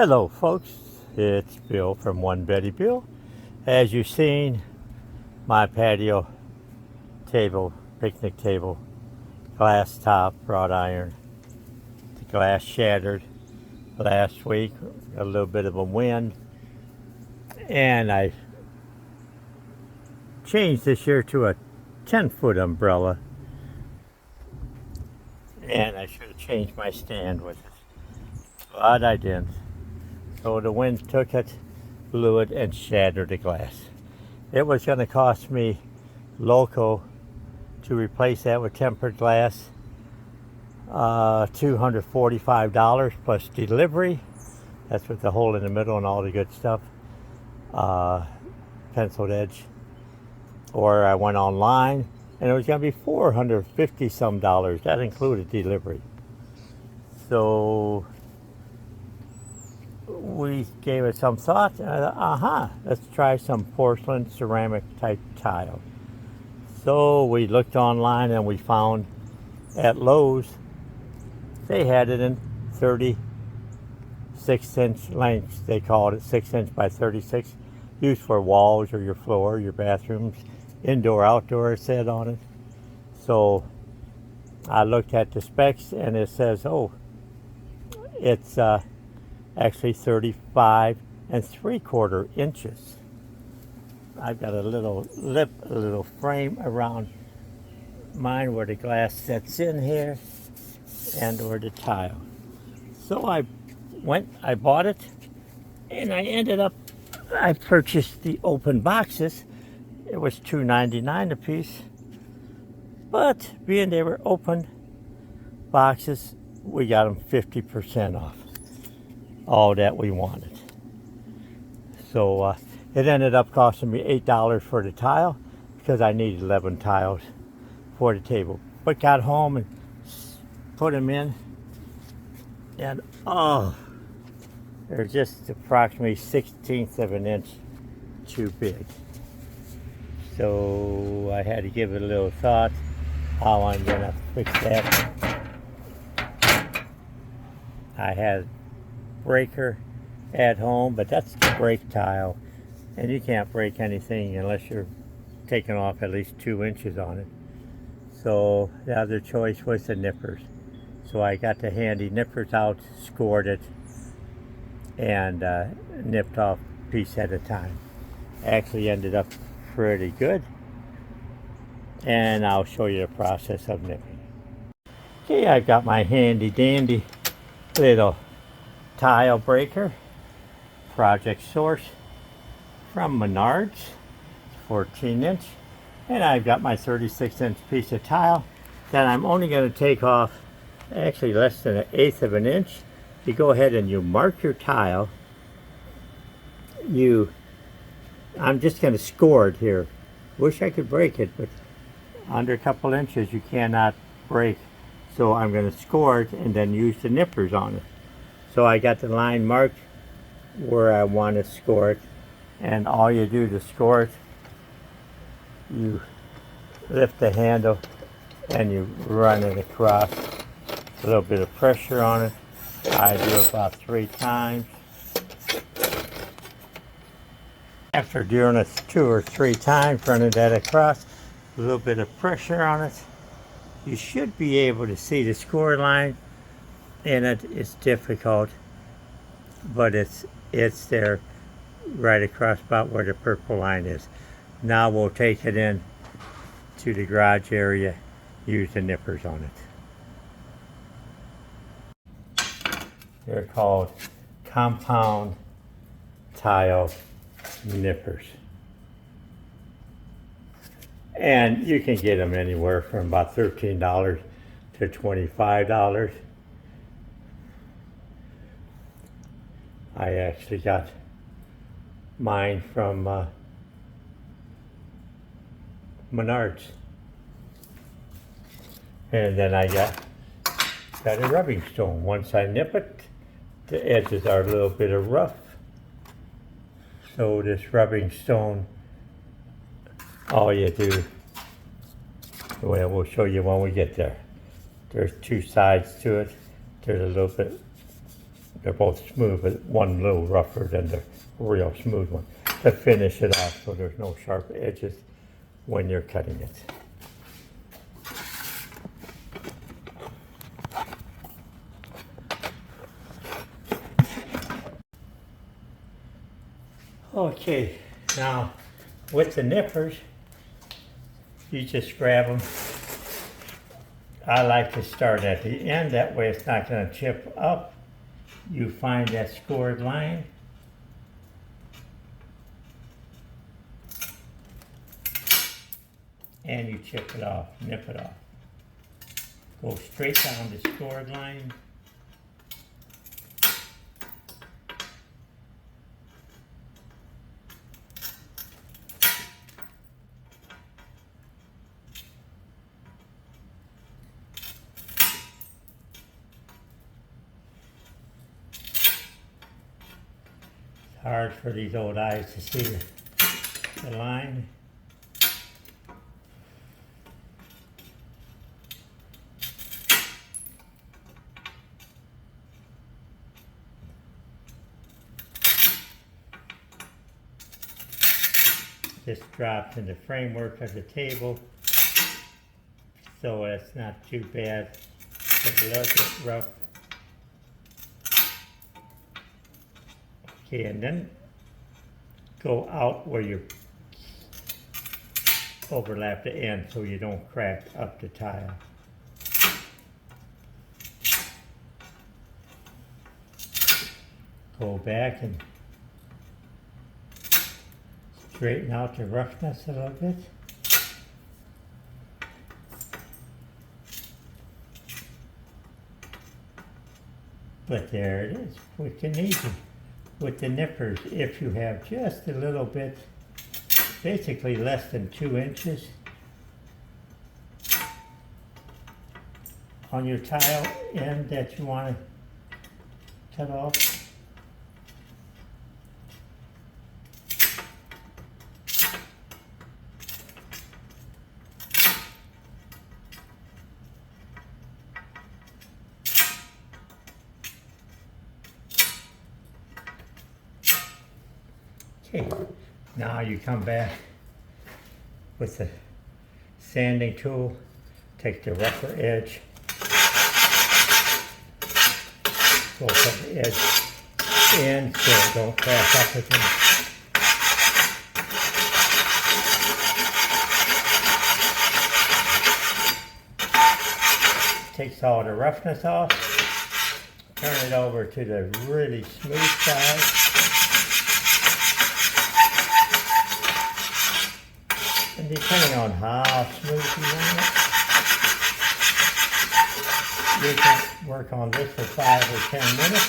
Hello folks, it's Bill from One Betty Bill. As you've seen, my patio table, picnic table, glass top, wrought iron. The glass shattered last week, a little bit of a wind, and I changed this year to a 10-foot umbrella, and I should have changed my stand with it, but I didn't. So the wind took it, blew it, and shattered the glass. It was going to cost me local to replace that with tempered glass, $245 plus delivery. That's with the hole in the middle and all the good stuff. Penciled edge. Or I went online and it was going to be $450 some. That included delivery. So we gave it some thought. Let's try some porcelain ceramic type tile. So we looked online and we found at Lowe's they had it in 36-inch lengths. They called it 6-inch by 36, used for walls or your floor, your bathrooms, indoor, outdoor, it said on it. So I looked at the specs and it says, it's actually 35 3/4 inches. I've got a little lip, a little frame around mine where the glass sets in here and or the tile. So I bought it, and I purchased the open boxes. It was $2.99 a piece, but being they were open boxes, we got them 50% off. All that we wanted. So it ended up costing me $8 for the tile because I needed 11 tiles for the table. But got home and put them in, and they're just approximately 1/16 of an inch too big. So I had to give it a little thought how I'm gonna fix that. I had breaker at home, but that's the brake tile, and you can't break anything unless you're taking off at least 2 inches on it. So the other choice was the nippers. So I got the handy nippers out, scored it, and nipped off a piece at a time. Actually ended up pretty good, and I'll show you the process of nipping. Okay, I've got my handy dandy little tile breaker, Project Source from Menards, 14-inch, and I've got my 36-inch piece of tile that I'm only going to take off actually less than 1/8 of an inch. You go ahead and you mark your tile. I'm just going to score it here. Wish I could break it, but under a couple inches you cannot break. So I'm going to score it and then use the nippers on it. So I got the line marked where I want to score it, and all you do to score it, you lift the handle and you run it across. A little bit of pressure on it. I do about 3 times. After doing it 2 or 3 times, running that across, a little bit of pressure on it, you should be able to see the score line in it. It's difficult, but it's there right across about where the purple line is. Now we'll take it in to the garage area, use the nippers on it. They're called compound tile nippers. And you can get them anywhere from about $13 to $25. I actually got mine from Menards. And then I got a rubbing stone. Once I nip it, the edges are a little bit of rough. So this rubbing stone, all you do, well, we'll show you when we get there. There's 2 sides to it. There's a little bit they're both smooth, but one a little rougher than the real smooth one, to finish it off so there's no sharp edges when you're cutting it. Okay, now with the nippers, you just grab them. I like to start at the end, that way it's not going to chip up. You find that scored line. And you chip it off, nip it off. Go straight down the scored line. Hard for these old eyes to see the line. This drops in the framework of the table, so it's not too bad. It's a little bit rough. Okay, and then go out where you overlap the end so you don't crack up the tile. Go back and straighten out the roughness a little bit. But there it is, quick and easy. With the nippers, if you have just a little bit, basically less than 2 inches on your tile end that you want to cut off, okay, now you come back with the sanding tool, take the rougher edge, go from the edge in so it don't crack up again. Takes all the roughness off, turn it over to the really smooth side. And depending on how smooth you want it, you can work on this for 5 or 10 minutes.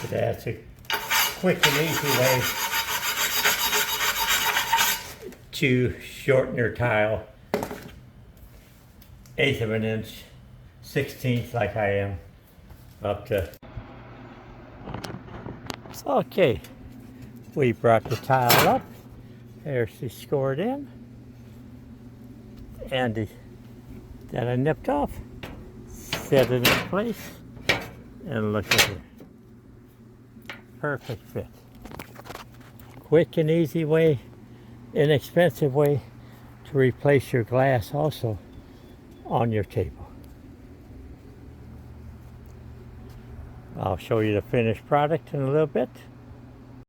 But that's a quick and easy way to shorten your tile 1/8 of an inch, 1/16 like I am, up to. Okay, we brought the tile up. There she's scored in. And that I nipped off. Set it in place. And look at it. Perfect fit. Quick and easy way, inexpensive way to replace your glass also on your table. I'll show you the finished product in a little bit.